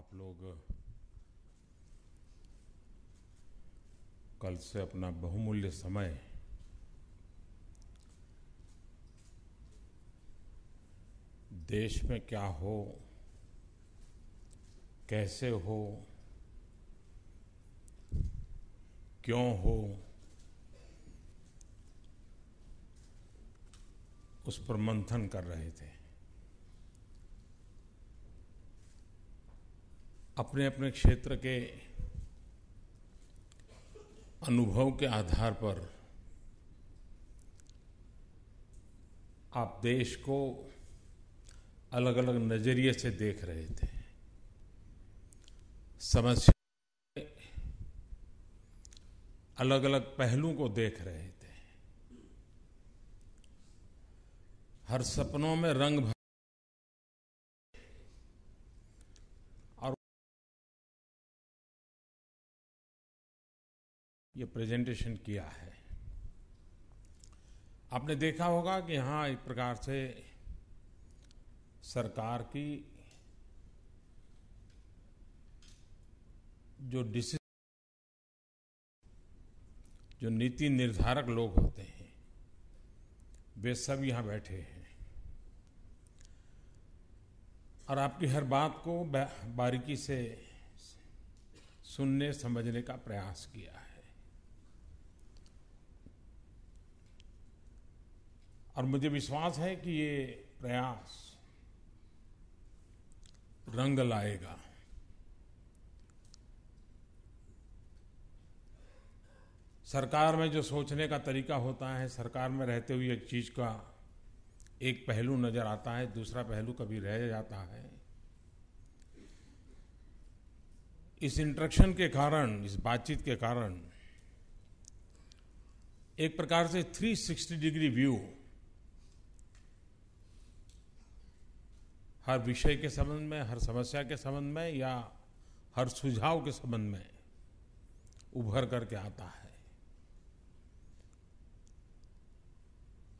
आप लोग कल से अपना बहुमूल्य समय देश में क्या हो, कैसे हो, क्यों हो, उस पर मंथन कर रहे थे। अपने अपने क्षेत्र के अनुभव के आधार पर आप देश को अलग अलग नजरिए से देख रहे थे। समस्या के अलग अलग पहलू को देख रहे थे। हर सपनों में रंग भर और ये प्रेजेंटेशन किया है। आपने देखा होगा कि यहाँ एक प्रकार से सरकार की जो नीति निर्धारक लोग होते हैं वे सब यहाँ बैठे हैं और आपकी हर बात को बारीकी से सुनने समझने का प्रयास किया है। और मुझे विश्वास है कि ये प्रयास रंग लाएगा। सरकार में जो सोचने का तरीका होता है, सरकार में रहते हुए एक चीज का एक पहलू नजर आता है, दूसरा पहलू कभी रह जाता है। इस इंटरेक्शन के कारण, इस बातचीत के कारण एक प्रकार से 360 डिग्री व्यू हर विषय के संबंध में, हर समस्या के संबंध में या हर सुझाव के संबंध में उभर करके आता है।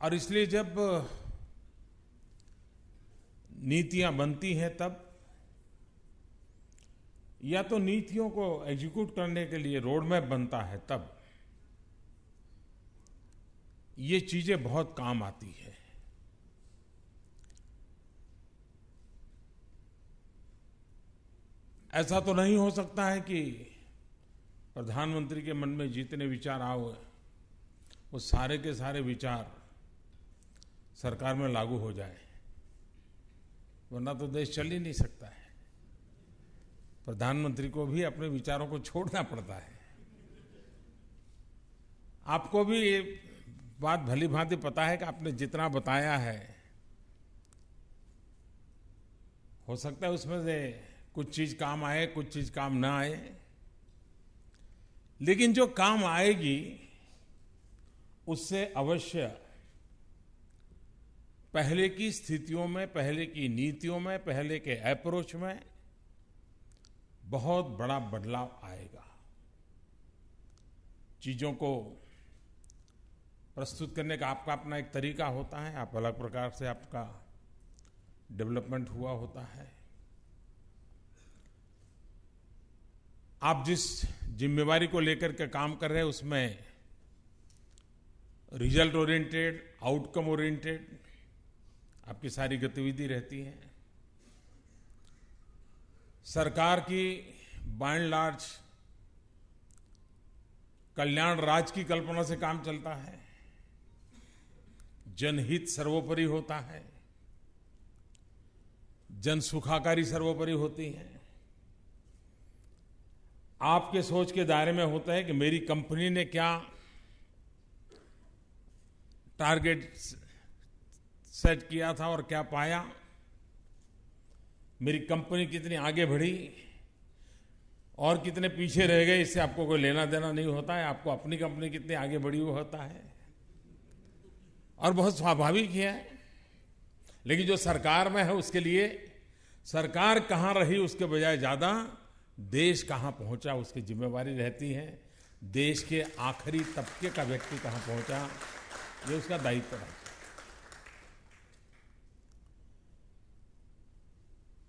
और इसलिए जब नीतियां बनती हैं तब या तो नीतियों को एग्जीक्यूट करने के लिए रोड मैप बनता है, तब ये चीजें बहुत काम आती है। ऐसा तो नहीं हो सकता है कि प्रधानमंत्री के मन में जितने विचार आओ वो सारे के सारे विचार सरकार में लागू हो जाए, वरना तो देश चल ही नहीं सकता है। प्रधानमंत्री को भी अपने विचारों को छोड़ना पड़ता है। आपको भी ये बात भली भांति पता है कि आपने जितना बताया है, हो सकता है उसमें से कुछ चीज काम आए, कुछ चीज काम ना आए, लेकिन जो काम आएगी उससे अवश्य पहले की स्थितियों में, पहले की नीतियों में, पहले के अप्रोच में बहुत बड़ा बदलाव आएगा। चीजों को प्रस्तुत करने का आपका अपना एक तरीका होता है, आप अलग प्रकार से आपका डेवलपमेंट हुआ होता है। आप जिस जिम्मेवारी को लेकर के काम कर रहे हैं उसमें रिजल्ट ओरिएंटेड, आउटकम ओरिएंटेड आपकी सारी गतिविधि रहती है। सरकार की बाय एंड लार्ज कल्याण राज की कल्पना से काम चलता है। जनहित सर्वोपरि होता है, जन सुखाकारी सर्वोपरि होती है। आपके सोच के दायरे में होता है कि मेरी कंपनी ने क्या टारगेट सेट किया था और क्या पाया, मेरी कंपनी कितनी आगे बढ़ी और कितने पीछे रह गए, इससे आपको कोई लेना देना नहीं होता है। आपको अपनी कंपनी कितनी आगे बढ़ी वो होता है और बहुत स्वाभाविक है। लेकिन जो सरकार में है उसके लिए सरकार कहाँ रही उसके बजाय ज्यादा देश कहाँ पहुंचा उसकी जिम्मेवारी रहती है। देश के आखिरी तबके का व्यक्ति कहाँ पहुंचा ये उसका दायित्व है।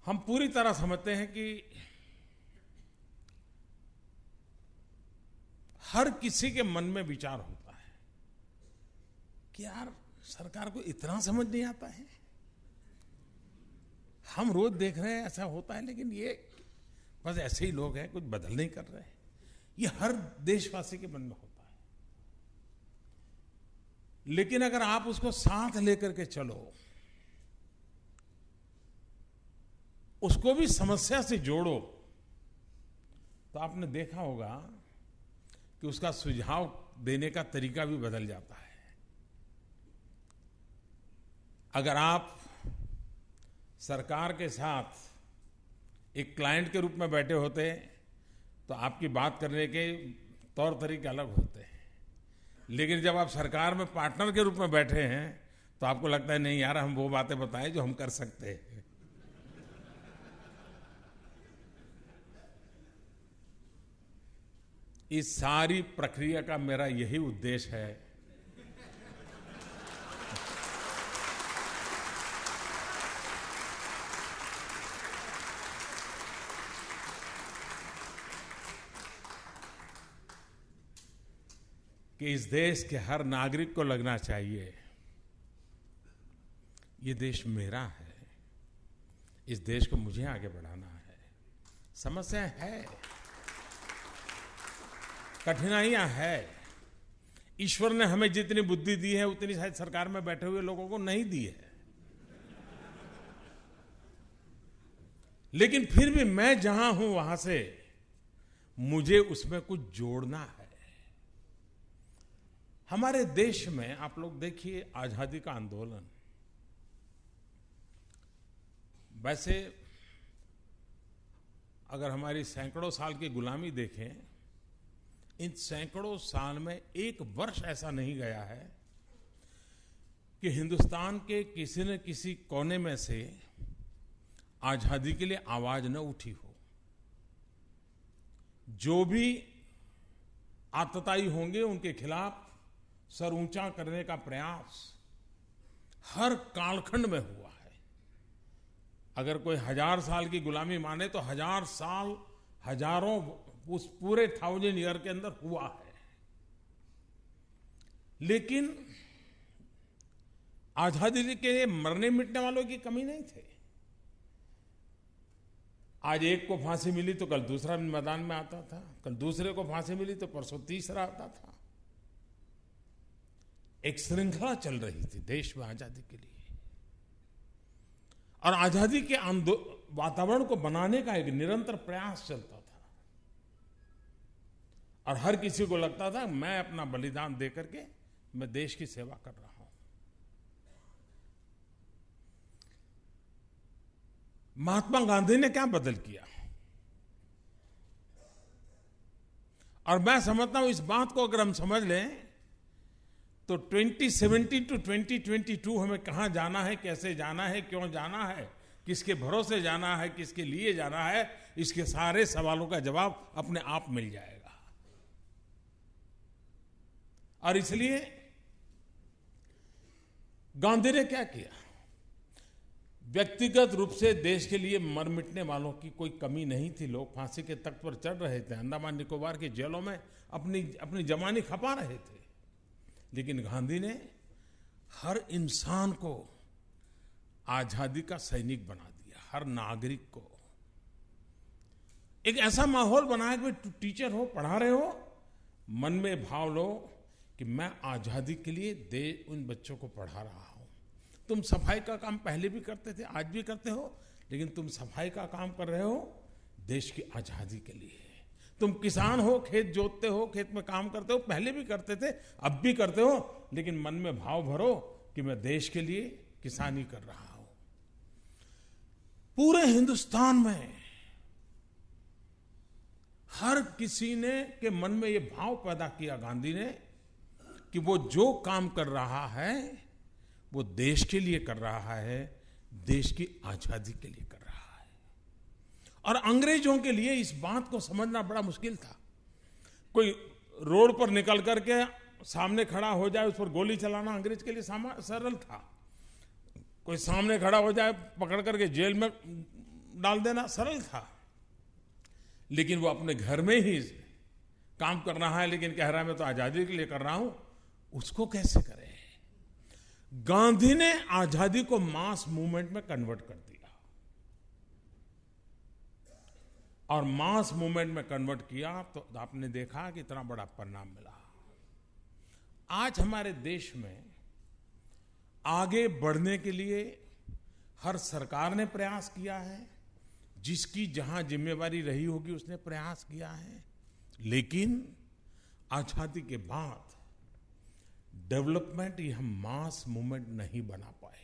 हम पूरी तरह समझते हैं कि हर किसी के मन में विचार होता है कि यार सरकार को इतना समझ नहीं आता है। हम रोज देख रहे हैं ऐसा होता है, लेकिन ये बस ऐसे ही लोग हैं, कुछ बदल नहीं कर रहे। ये हर देशवासी के मन में होता है। लेकिन अगर आप उसको साथ लेकर के चलो, उसको भी समस्या से जोड़ो, तो आपने देखा होगा कि उसका सुझाव देने का तरीका भी बदल जाता है। अगर आप सरकार के साथ एक क्लाइंट के रूप में बैठे होते तो आपकी बात करने के तौर तरीके अलग होते हैं। लेकिन जब आप सरकार में पार्टनर के रूप में बैठे हैं तो आपको लगता है नहीं यार, हम वो बातें बताएं जो हम कर सकते हैं। इस सारी प्रक्रिया का मेरा यही उद्देश्य है कि इस देश के हर नागरिक को लगना चाहिए ये देश मेरा है, इस देश को मुझे आगे बढ़ाना है। समस्या है, कठिनाइयां है। ईश्वर ने हमें जितनी बुद्धि दी है उतनी शायद सरकार में बैठे हुए लोगों को नहीं दी है। लेकिन फिर भी मैं जहां हूं वहां से मुझे उसमें कुछ जोड़ना है। हमारे देश में आप लोग देखिए आजादी का आंदोलन, वैसे अगर हमारी सैकड़ों साल की गुलामी देखें, इन सैकड़ों साल में एक वर्ष ऐसा नहीं गया है कि हिंदुस्तान के किसी न किसी कोने में से आजादी के लिए आवाज न उठी हो। जो भी आतताई होंगे उनके खिलाफ सर ऊंचा करने का प्रयास हर कालखंड में हुआ है। अगर कोई 1000 साल की गुलामी माने तो 1000 साल, हजारों, उस पूरे 1000 ईयर के अंदर हुआ है। लेकिन आजादी के लिए मरने मिटने वालों की कमी नहीं थे। आज एक को फांसी मिली तो कल दूसरा मैदान में आता था, कल दूसरे को फांसी मिली तो परसों तीसरा आता था। एक श्रृंखला चल रही थी देश में आजादी के लिए, और आजादी के वातावरण को बनाने का एक निरंतर प्रयास चलता था। और हर किसी को लगता था मैं अपना बलिदान दे करके मैं देश की सेवा कर रहा हूं। महात्मा गांधी ने क्या बदल किया, और मैं समझता हूं इस बात को अगर हम समझ लें तो 2017 टू 2022 हमें कहां जाना है, कैसे जाना है, क्यों जाना है, किसके भरोसे जाना है, किसके लिए जाना है, इसके सारे सवालों का जवाब अपने आप मिल जाएगा। और इसलिए गांधी ने क्या किया, व्यक्तिगत रूप से देश के लिए मर मिटने वालों की कोई कमी नहीं थी। लोग फांसी के तख्त पर चढ़ रहे थे, अंडमान निकोबार की जेलों में अपनी जवानी खपा रहे थे। लेकिन गांधी ने हर इंसान को आजादी का सैनिक बना दिया, हर नागरिक को। एक ऐसा माहौल बनाया कि टीचर हो, पढ़ा रहे हो, मन में भाव लो कि मैं आजादी के लिए उन बच्चों को पढ़ा रहा हूं। तुम सफाई का काम पहले भी करते थे, आज भी करते हो, लेकिन तुम सफाई का काम कर रहे हो देश की आजादी के लिए। तुम किसान हो, खेत जोतते हो, खेत में काम करते हो, पहले भी करते थे, अब भी करते हो, लेकिन मन में भाव भरो कि मैं देश के लिए किसानी कर रहा हूं। पूरे हिंदुस्तान में हर किसी ने के मन में यह भाव पैदा किया गांधी ने कि वो जो काम कर रहा है वो देश के लिए कर रहा है, देश की आजादी के लिए कर रहा है। और अंग्रेजों के लिए इस बात को समझना बड़ा मुश्किल था। कोई रोड पर निकल करके सामने खड़ा हो जाए, उस पर गोली चलाना अंग्रेज के लिए सरल था। कोई सामने खड़ा हो जाए, पकड़ करके जेल में डाल देना सरल था। लेकिन वो अपने घर में ही काम कर रहा है लेकिन कह रहा है मैं तो आजादी के लिए कर रहा हूं, उसको कैसे करें? गांधी ने आजादी को मास मूवमेंट में कन्वर्ट कर दिया और मास मूवमेंट में कन्वर्ट किया तो आपने देखा कि इतना बड़ा परिणाम मिला। आज हमारे देश में आगे बढ़ने के लिए हर सरकार ने प्रयास किया है, जिसकी जहां जिम्मेवारी रही होगी उसने प्रयास किया है, लेकिन आजादी के बाद डेवलपमेंट ये हम मास मूवमेंट नहीं बना पाए।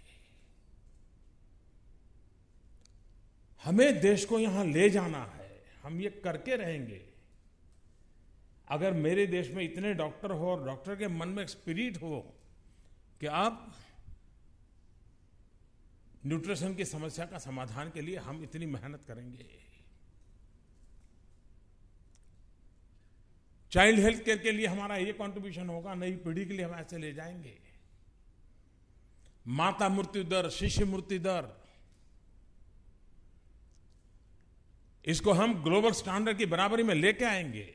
हमें देश को यहां ले जाना है, हम ये करके रहेंगे। अगर मेरे देश में इतने डॉक्टर हो और डॉक्टर के मन में एक स्पिरिट हो कि अब न्यूट्रिशन की समस्या का समाधान के लिए हम इतनी मेहनत करेंगे, चाइल्ड हेल्थ केयर के लिए हमारा ये कंट्रीब्यूशन होगा, नई पीढ़ी के लिए हम ऐसे ले जाएंगे, माता मृत्यु दर, शिशु मृत्यु दर, इसको हम ग्लोबल स्टैंडर्ड की बराबरी में लेके आएंगे।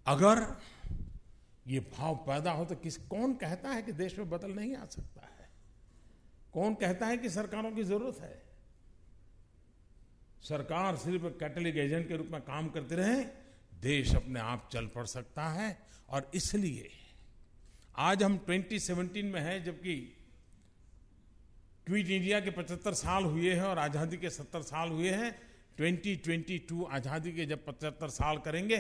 अगर ये भाव पैदा हो तो कौन कहता है कि देश में बदल नहीं आ सकता है? कौन कहता है कि सरकारों की जरूरत है? सरकार सिर्फ कैटलिक एजेंट के रूप में काम करते रहे, देश अपने आप चल पड़ सकता है। और इसलिए आज हम 2017 में हैं, जबकि क्विट इंडिया के 75 साल हुए हैं और आजादी के 70 साल हुए हैं। 2022 आजादी के जब 75 साल करेंगे,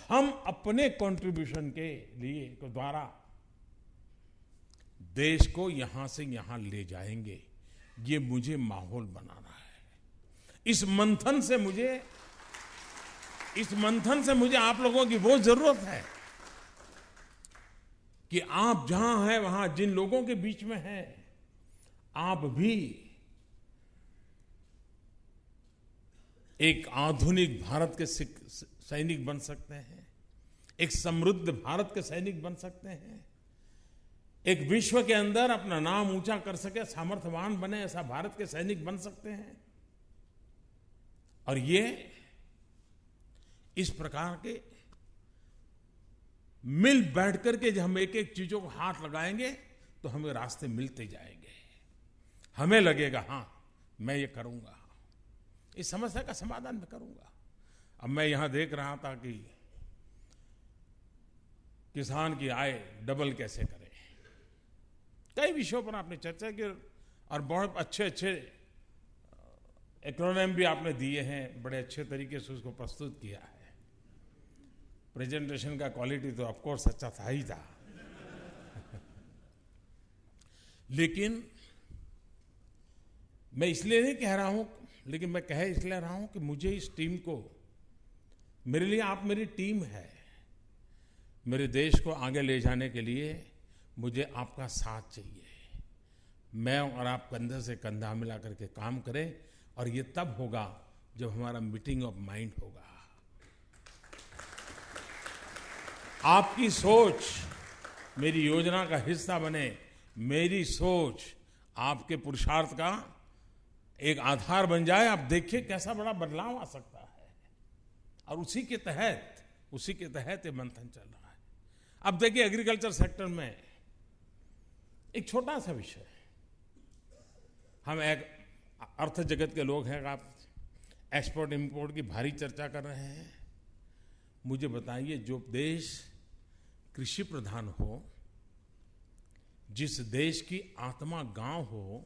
हम अपने कंट्रीब्यूशन के लिए के द्वारा देश को यहां से यहां ले जाएंगे। ये मुझे माहौल बनाना है। इस मंथन से मुझे आप लोगों की वो जरूरत है कि आप जहां हैं वहां जिन लोगों के बीच में हैं, आप भी एक आधुनिक भारत के सैनिक बन सकते हैं, एक समृद्ध भारत के सैनिक बन सकते हैं, एक विश्व के अंदर अपना नाम ऊंचा कर सके, सामर्थ्यवान बने, ऐसा भारत के सैनिक बन सकते हैं। और ये इस प्रकार के मिल बैठ करके जब हम एक एक चीजों को हाथ लगाएंगे तो हमें रास्ते मिलते जाएंगे। हमें लगेगा हाँ मैं ये करूंगा, इस समस्या का समाधान मैं करूंगा। अब मैं यहां देख रहा था कि किसान की आय डबल कैसे करें, कई विषयों पर आपने चर्चा की और बहुत अच्छे अच्छे एक्रोनिम भी आपने दिए हैं, बड़े अच्छे तरीके से उसको प्रस्तुत किया है। प्रेजेंटेशन का क्वालिटी तो ऑफ कोर्स अच्छा था ही था लेकिन मैं इसलिए नहीं कह रहा हूं, लेकिन मैं कह इसलिए रहा हूं कि मुझे इस टीम को, मेरे लिए आप मेरी टीम है, मेरे देश को आगे ले जाने के लिए मुझे आपका साथ चाहिए। मैं और आप कंधे से कंधा मिला करके काम करें और ये तब होगा जब हमारा मीटिंग ऑफ माइंड होगा। आपकी सोच मेरी योजना का हिस्सा बने, मेरी सोच आपके पुरुषार्थ का एक आधार बन जाए। आप देखिए कैसा बड़ा बदलाव आ सकता है। और उसी के तहत ये मंथन चल रहा है। अब देखिए एग्रीकल्चर सेक्टर में एक छोटा सा विषय, हम एक अर्थ जगत के लोग हैं, आप एक्सपोर्ट इंपोर्ट की भारी चर्चा कर रहे हैं। मुझे बताइए, जो देश कृषि प्रधान हो, जिस देश की आत्मा गांव हो,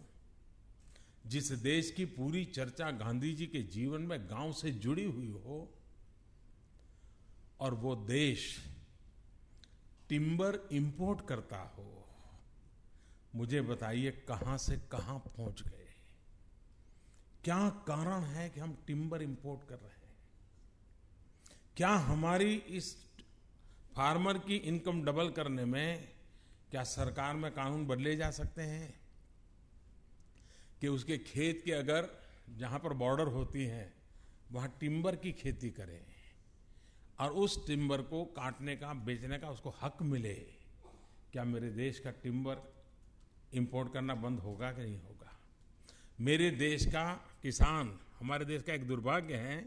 जिस देश की पूरी चर्चा गांधी जी के जीवन में गांव से जुड़ी हुई हो, और वो देश टिम्बर इंपोर्ट करता हो, मुझे बताइए कहां से कहां पहुंच गए। क्या कारण है कि हम टिम्बर इंपोर्ट कर रहे हैं? क्या हमारी इस फार्मर की इनकम डबल करने में क्या सरकार में कानून बदले जा सकते हैं कि उसके खेत के अगर जहां पर बॉर्डर होती है वहां टिम्बर की खेती करें और उस टिम्बर को काटने का, बेचने का उसको हक मिले? क्या मेरे देश का टिम्बर इंपोर्ट करना बंद होगा कि नहीं होगा? मेरे देश का किसान, हमारे देश का एक दुर्भाग्य है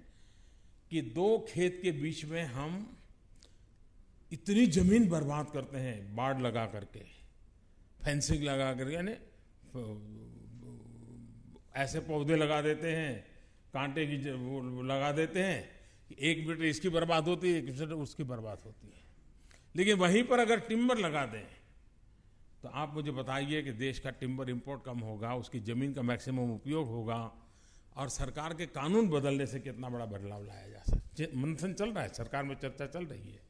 कि दो खेत के बीच में हम इतनी जमीन बर्बाद करते हैं बाड़ लगा करके, फेंसिंग लगा करके, यानी ऐसे पौधे लगा देते हैं, कांटे की वो लगा देते हैं, एक मीटर इसकी बर्बाद होती है, एक मीटर उसकी बर्बाद होती है। लेकिन वहीं पर अगर टिम्बर लगा दें तो आप मुझे बताइए कि देश का टिम्बर इंपोर्ट कम होगा, उसकी जमीन का मैक्सिमम उपयोग होगा, और सरकार के कानून बदलने से कितना बड़ा बदलाव लाया जा सकता। मंथन चल रहा है, सरकार में चर्चा चल रही है।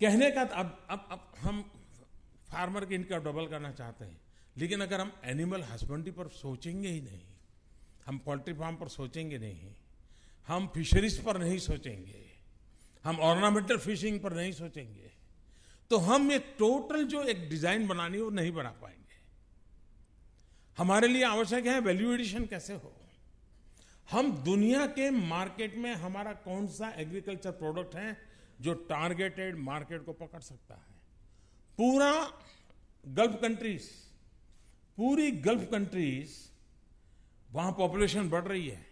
कहने का अब हम फार्मर की इनकम डबल करना चाहते हैं, लेकिन अगर हम एनिमल हस्बेंड्री पर सोचेंगे ही नहीं, हम पोल्ट्री फार्म पर सोचेंगे नहीं, हम फिशरीज पर नहीं सोचेंगे, हम ऑर्नामेंटल फिशिंग पर नहीं सोचेंगे, तो हम एक टोटल जो एक डिजाइन बनानी है वो नहीं बना पाएंगे। हमारे लिए आवश्यक है वैल्यू एडिशन कैसे हो, हम दुनिया के मार्केट में हमारा कौन सा एग्रीकल्चर प्रोडक्ट है जो टारगेटेड मार्केट को पकड़ सकता है। पूरा गल्फ कंट्रीज, पूरी गल्फ कंट्रीज, वहां पॉपुलेशन बढ़ रही है,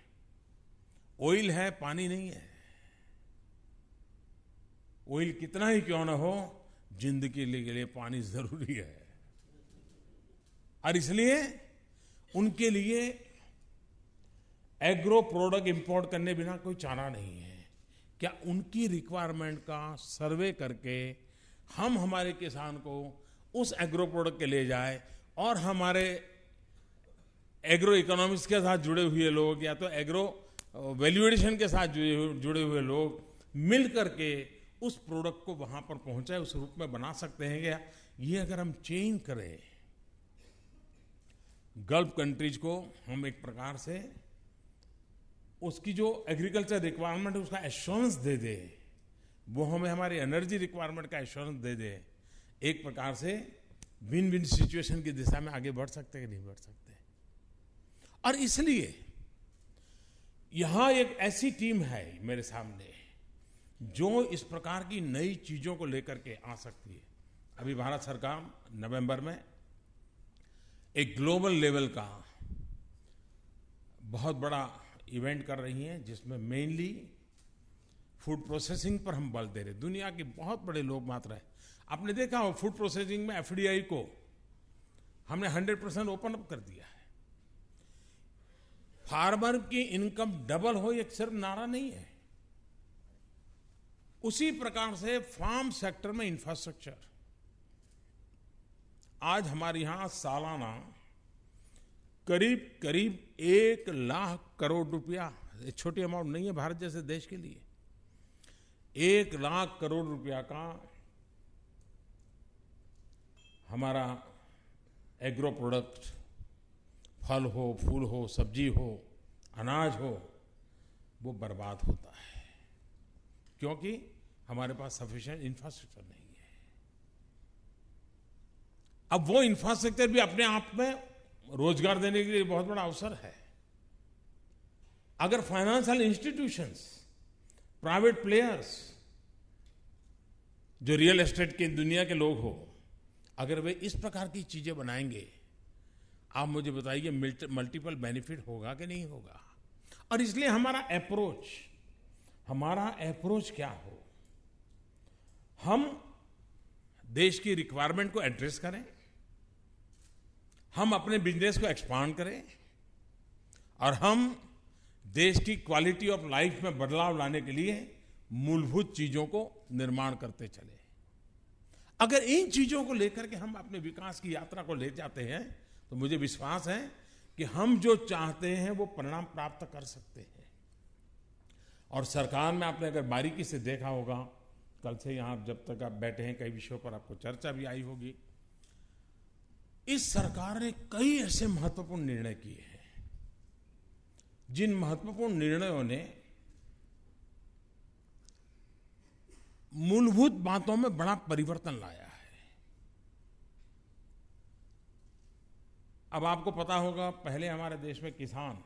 ऑयल है, पानी नहीं है। ऑयल कितना ही क्यों ना हो, जिंदगी के लिए पानी जरूरी है, और इसलिए उनके लिए एग्रो प्रोडक्ट इंपोर्ट करने बिना कोई चारा नहीं है। क्या उनकी रिक्वायरमेंट का सर्वे करके हम हमारे किसान को उस एग्रो प्रोडक्ट के ले जाए, और हमारे एग्रो इकोनॉमिक्स के साथ जुड़े हुए लोग या तो एग्रो वैल्यू एडिशन के साथ जुड़े हुए लोग मिल करके उस प्रोडक्ट को वहां पर पहुंचाए, उस रूप में बना सकते हैं क्या? ये अगर हम चेंज करें, गल्फ कंट्रीज को हम एक प्रकार से उसकी जो एग्रीकल्चर रिक्वायरमेंट है उसका एश्योरेंस दे दे, वो हमें हमारी एनर्जी रिक्वायरमेंट का एश्योरेंस दे दे, एक प्रकार से विन विन सिचुएशन की दिशा में आगे बढ़ सकते हैं कि नहीं बढ़ सकते। और इसलिए यहां एक ऐसी टीम है मेरे सामने जो इस प्रकार की नई चीजों को लेकर के आ सकती है। अभी भारत सरकार नवंबर में एक ग्लोबल लेवल का बहुत बड़ा इवेंट कर रही है, जिसमें मेनली फूड प्रोसेसिंग पर हम बल दे रहे हैं। दुनिया के बहुत बड़े लोग मात्र हैं, आपने देखा हो फूड प्रोसेसिंग में एफडीआई को हमने 100% ओपन अप कर दिया है। फार्मर की इनकम डबल हो, ये सिर्फ नारा नहीं है। उसी प्रकार से फार्म सेक्टर में इंफ्रास्ट्रक्चर, आज हमारे यहां सालाना करीब करीब 1 लाख करोड़ रुपया, छोटी अमाउंट नहीं है भारत जैसे देश के लिए, 1 लाख करोड़ रुपया का हमारा एग्रो प्रोडक्ट, फल हो, फूल हो, सब्जी हो, अनाज हो, वो बर्बाद होता है क्योंकि हमारे पास सफिशिएंट इंफ्रास्ट्रक्चर नहीं है। अब वो इंफ्रास्ट्रक्चर भी अपने आप में रोजगार देने के लिए बहुत बड़ा अवसर है। अगर फाइनेंशियल इंस्टीट्यूशंस, प्राइवेट प्लेयर्स, जो रियल एस्टेट की दुनिया के लोग हो, अगर वे इस प्रकार की चीजें बनाएंगे, आप मुझे बताइए मल्टीपल बेनिफिट होगा कि नहीं होगा। और इसलिए हमारा अप्रोच क्या हो, हम देश की रिक्वायरमेंट को एड्रेस करें, हम अपने बिजनेस को एक्सपांड करें, और हम देश की क्वालिटी ऑफ लाइफ में बदलाव लाने के लिए मूलभूत चीजों को निर्माण करते चले। अगर इन चीजों को लेकर के हम अपने विकास की यात्रा को ले जाते हैं तो मुझे विश्वास है कि हम जो चाहते हैं वो परिणाम प्राप्त कर सकते हैं। और सरकार में आपने अगर बारीकी से देखा होगा, कल से यहां जब तक आप बैठे हैं कई विषयों पर आपको चर्चा भी आई होगी, इस सरकार ने कई ऐसे महत्वपूर्ण निर्णय किए हैं जिन महत्वपूर्ण निर्णयों ने मूलभूत बातों में बड़ा परिवर्तन लाया है। अब आपको पता होगा, पहले हमारे देश में किसान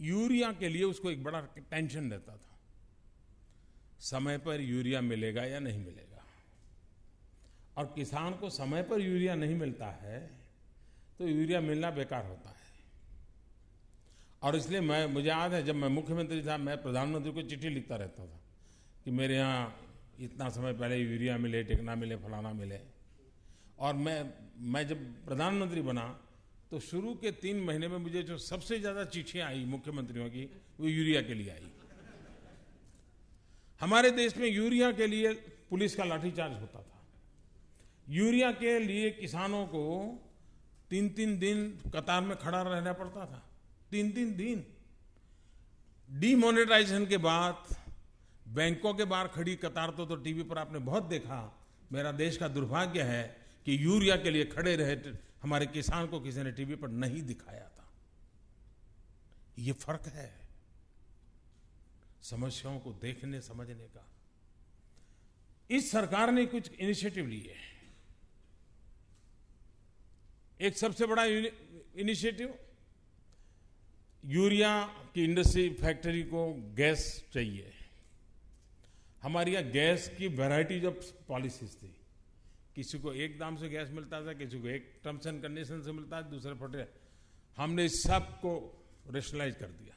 यूरिया के लिए उसको एक बड़ा टेंशन रहता था, समय पर यूरिया मिलेगा या नहीं मिलेगा। और किसान को समय पर यूरिया नहीं मिलता है तो यूरिया मिलना बेकार होता है। और इसलिए मुझे याद है जब मैं मुख्यमंत्री था, मैं प्रधानमंत्री को चिट्ठी लिखता रहता था कि मेरे यहाँ इतना समय पहले यूरिया मिले, टेकना मिले, फलाना मिले। और मैं जब प्रधानमंत्री बना तो शुरू के 3 महीने में मुझे जो सबसे ज़्यादा चिट्ठियाँ आई मुख्यमंत्रियों की, वो यूरिया के लिए आई। हमारे देश में यूरिया के लिए पुलिस का लाठीचार्ज होता था। यूरिया के लिए किसानों को 3-3 दिन कतार में खड़ा रहना पड़ता था। 3-3 दिन। डीमोनेटाइजेशन के बाद बैंकों के बाहर खड़ी कतार तो टीवी पर आपने बहुत देखा। मेरा देश का दुर्भाग्य है कि यूरिया के लिए खड़े रहे हमारे किसान को किसी ने टीवी पर नहीं दिखाया था। ये फर्क है समस्याओं को देखने समझने का। इस सरकार ने कुछ इनिशिएटिव लिए। एक सबसे बड़ा इनिशिएटिव, यूरिया की इंडस्ट्री फैक्ट्री को गैस चाहिए। हमारे यहाँ गैस की वैरायटीज ऑफ पॉलिसीज थी। किसी को एक दाम से गैस मिलता था, किसी को एक टर्म्स एंड कंडीशन से मिलता था, दूसरे फटे। हमने इस सब को रेशनलाइज कर दिया,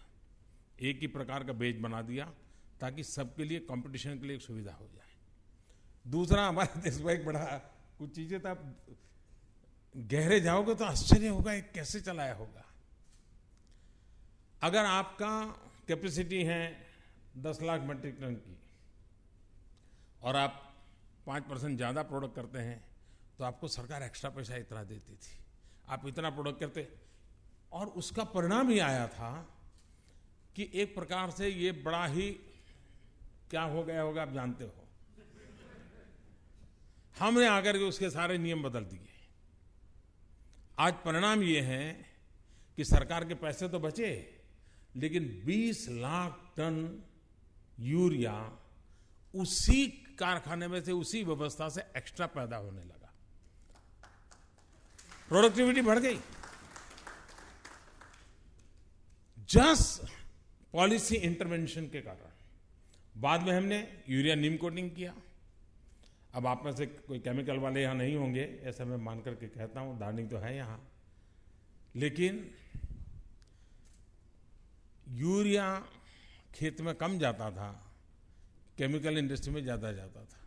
एक ही प्रकार का बेच बना दिया ताकि सबके लिए कंपटीशन के लिए एक सुविधा हो जाए। दूसरा, हमारे देश में एक बड़ा कुछ चीजें तो आप गहरे जाओगे तो आश्चर्य होगा ये कैसे चलाया होगा। अगर आपका कैपेसिटी है 10 लाख मीट्रिक टन की और आप 5% ज्यादा प्रोडक्ट करते हैं तो आपको सरकार एक्स्ट्रा पैसा इतना देती थी। आप इतना प्रोडक्ट करते, और उसका परिणाम ही आया था कि एक प्रकार से ये बड़ा ही क्या हो गया होगा, आप जानते हो। हमने आकर के उसके सारे नियम बदल दिए। आज परिणाम ये है कि सरकार के पैसे तो बचे, लेकिन 20 लाख टन यूरिया उसी कारखाने में से, उसी व्यवस्था से एक्स्ट्रा पैदा होने लगा। प्रोडक्टिविटी बढ़ गई जस्ट पॉलिसी इंटरवेंशन के कारण। बाद में हमने यूरिया नीम कोटिंग किया। अब आप में से कोई केमिकल वाले यहां नहीं होंगे, ऐसा मैं मान करके कहता हूं, दार्निंग तो है यहां। लेकिन यूरिया खेत में कम जाता था, केमिकल इंडस्ट्री में ज्यादा जाता था,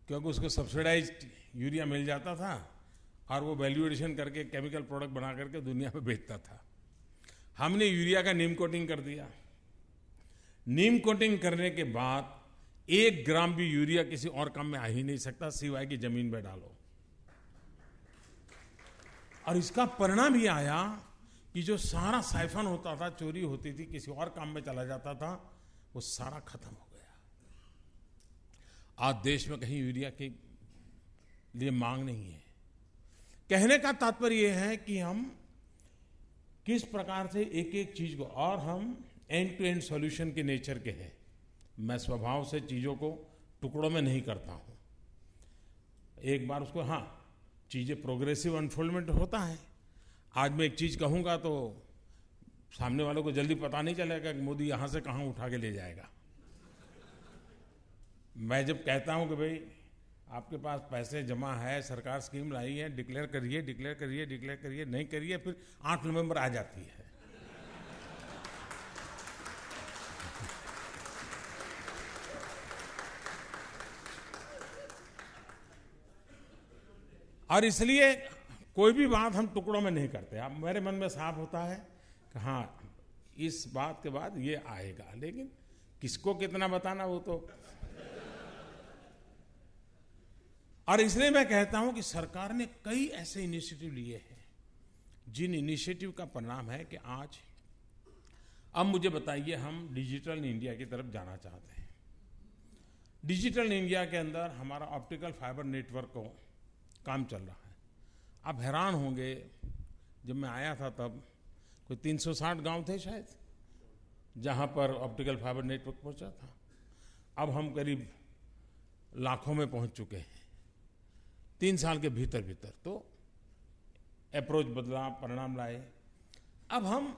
क्योंकि उसको सब्सिडाइज्ड यूरिया मिल जाता था और वो वैल्यू एडिशन करके केमिकल प्रोडक्ट बना करके दुनिया में बेचता था। हमने यूरिया का नीम कोटिंग कर दिया। नीम कोटिंग करने के बाद 1 ग्राम भी यूरिया किसी और काम में आ ही नहीं सकता सिवाय कि जमीन में डालो। और इसका परिणाम ये आया कि जो सारा साइफन होता था, चोरी होती थी, किसी और काम में चला जाता था, वो सारा खत्म हो गया। आज देश में कहीं यूरिया के लिए मांग नहीं है। कहने का तात्पर्य यह है कि हम किस प्रकार से एक एक चीज को, और हम एंड टू एंड सॉल्यूशन के नेचर के हैं। मैं स्वभाव से चीजों को टुकड़ों में नहीं करता हूं। एक बार उसको, हाँ, चीजें प्रोग्रेसिव अनफोल्डमेंट होता है। आज मैं एक चीज कहूंगा तो सामने वालों को जल्दी पता नहीं चलेगा कि मोदी यहां से कहां उठा के ले जाएगा। मैं जब कहता हूं कि भाई आपके पास पैसे जमा है, सरकार स्कीम लाई है, डिक्लेयर करिए, डिक्लेयर करिए, डिक्लेयर करिए, नहीं करिए, फिर 8 नवंबर आ जाती है। और इसलिए कोई भी बात हम टुकड़ों में नहीं करते। अब मेरे मन में साफ होता है कि हाँ, इस बात के बाद ये आएगा, लेकिन किसको कितना बताना वो तो। और इसलिए मैं कहता हूं कि सरकार ने कई ऐसे इनिशिएटिव लिए हैं जिन इनिशिएटिव का परिणाम है कि आज, अब मुझे बताइए, हम डिजिटल इंडिया की तरफ जाना चाहते हैं। डिजिटल इंडिया के अंदर हमारा ऑप्टिकल फाइबर नेटवर्क को काम चल रहा है। आप हैरान होंगे, जब मैं आया था तब कोई 360 गांव थे शायद जहां पर ऑप्टिकल फाइबर नेटवर्क पहुंचा था। अब हम करीब लाखों में पहुंच चुके हैं 3 साल के भीतर भीतर। तो अप्रोच बदला, परिणाम लाए। अब हम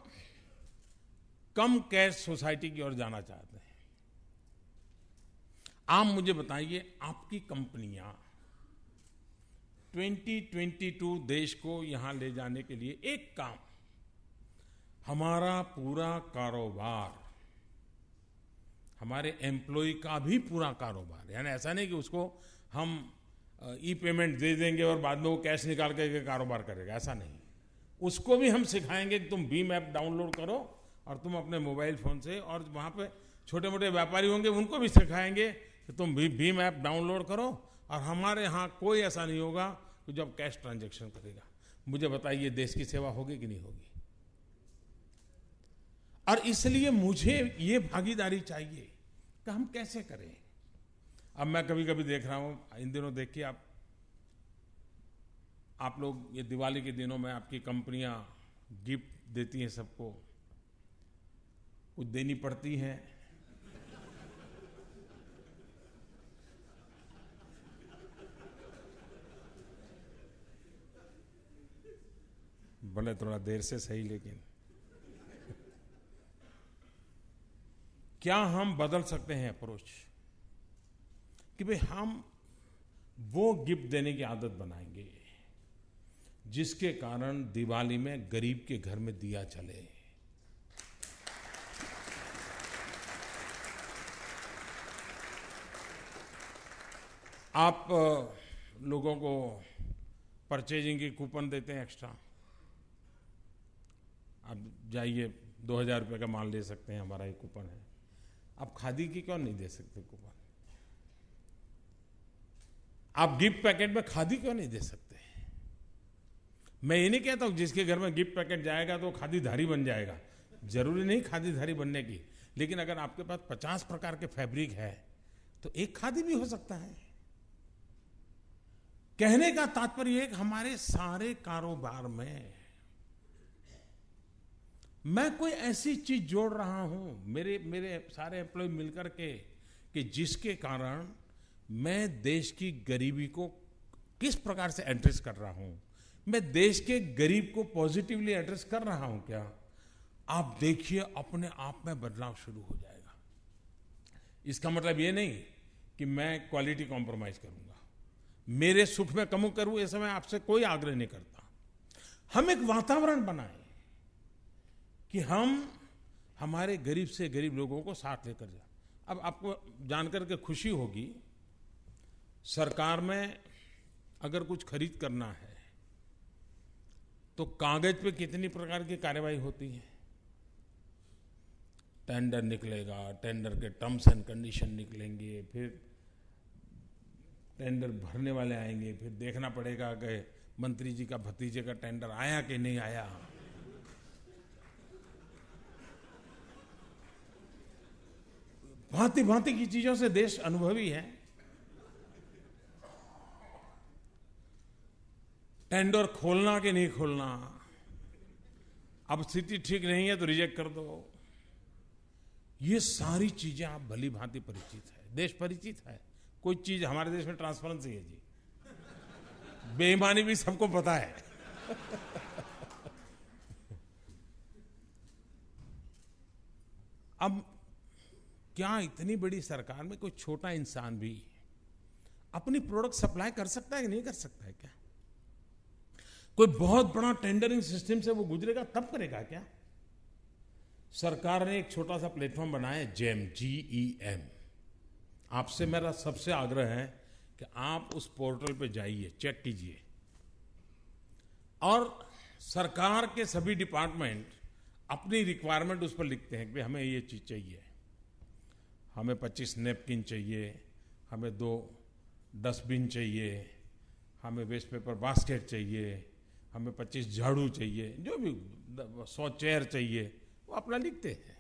कम कैश सोसाइटी की ओर जाना चाहते हैं। आप मुझे बताइए, आपकी कंपनियां 2022 देश को यहां ले जाने के लिए एक काम, हमारा पूरा कारोबार, हमारे एम्प्लॉय का भी पूरा कारोबार, यानी ऐसा नहीं कि उसको हम ई पेमेंट दे देंगे और बाद में वो कैश निकाल के कारोबार करेगा, ऐसा नहीं। उसको भी हम सिखाएंगे कि तुम भीम ऐप डाउनलोड करो और तुम अपने मोबाइल फोन से, और वहाँ पे छोटे मोटे व्यापारी होंगे उनको भी सिखाएंगे कि तुम भी भीम ऐप डाउनलोड करो, और हमारे यहाँ कोई ऐसा नहीं होगा कि जब कैश ट्रांजैक्शन करेगा। मुझे बताइए देश की सेवा होगी कि नहीं होगी? और इसलिए मुझे ये भागीदारी चाहिए कि हम कैसे करें। अब मैं कभी कभी देख रहा हूँ, इन दिनों देखिए आप लोग, ये दिवाली के दिनों में आपकी कंपनियां गिफ्ट देती हैं सबको, कुछ देनी पड़ती है। भले थोड़ा देर से सही, लेकिन क्या हम बदल सकते हैं अप्रोच कि भाई हम वो गिफ्ट देने की आदत बनाएंगे जिसके कारण दिवाली में गरीब के घर में दिया जले। आप लोगों को परचेजिंग की कूपन देते हैं एक्स्ट्रा, आप जाइए 2000 रुपये का माल ले सकते हैं, हमारा एक कूपन है। आप खादी की क्यों नहीं दे सकते कूपन? आप गिफ्ट पैकेट में खादी क्यों नहीं दे सकते? मैं ये नहीं कहता हूं जिसके घर में गिफ्ट पैकेट जाएगा तो खादीधारी बन जाएगा, जरूरी नहीं खादीधारी बनने की, लेकिन अगर आपके पास 50 प्रकार के फैब्रिक है तो एक खादी भी हो सकता है। कहने का तात्पर्य है कि हमारे सारे कारोबार में मैं कोई ऐसी चीज जोड़ रहा हूं, मेरे सारे एम्प्लॉय मिलकर के, कि जिसके कारण मैं देश की गरीबी को किस प्रकार से एड्रेस कर रहा हूं, मैं देश के गरीब को पॉजिटिवली एड्रेस कर रहा हूं क्या? आप देखिए अपने आप में बदलाव शुरू हो जाएगा। इसका मतलब ये नहीं कि मैं क्वालिटी कॉम्प्रोमाइज करूंगा, मेरे सुख में कमी करूं, ऐसा मैं आपसे कोई आग्रह नहीं करता। हम एक वातावरण बनाएं कि हम हमारे गरीब से गरीब लोगों को साथ लेकर जाए। अब आपको जानकर के खुशी होगी, सरकार में अगर कुछ खरीद करना है तो कागज पे कितनी प्रकार की कार्यवाही होती है। टेंडर निकलेगा, टेंडर के टर्म्स एंड कंडीशन निकलेंगे, फिर टेंडर भरने वाले आएंगे, फिर देखना पड़ेगा कि मंत्री जी का भतीजे का टेंडर आया कि नहीं आया। भांति भांति की चीजों से देश अनुभवी है। टेंडर खोलना कि नहीं खोलना, अब स्थिति ठीक नहीं है तो रिजेक्ट कर दो। ये सारी चीजें आप भली भांति परिचित है, देश परिचित है। कोई चीज हमारे देश में ट्रांसपेरेंसी है जी, बेईमानी भी सबको पता है। अब क्या इतनी बड़ी सरकार में कोई छोटा इंसान भी अपनी प्रोडक्ट सप्लाई कर सकता है कि नहीं कर सकता है? क्या कोई बहुत बड़ा टेंडरिंग सिस्टम से वो गुजरेगा तब करेगा क्या? सरकार ने एक छोटा सा प्लेटफॉर्म बनाया, जेम, GEM। आपसे मेरा सबसे आग्रह है कि आप उस पोर्टल पे जाइए, चेक कीजिए, और सरकार के सभी डिपार्टमेंट अपनी रिक्वायरमेंट उस पर लिखते हैं कि हमें ये चीज चाहिए, हमें 25 नैपकिन चाहिए, हमें 2 डस्टबिन चाहिए, हमें वेस्ट पेपर बास्केट चाहिए, हमें 25 झाड़ू चाहिए, जो भी 100 चेयर चाहिए, वो अपना लिखते हैं।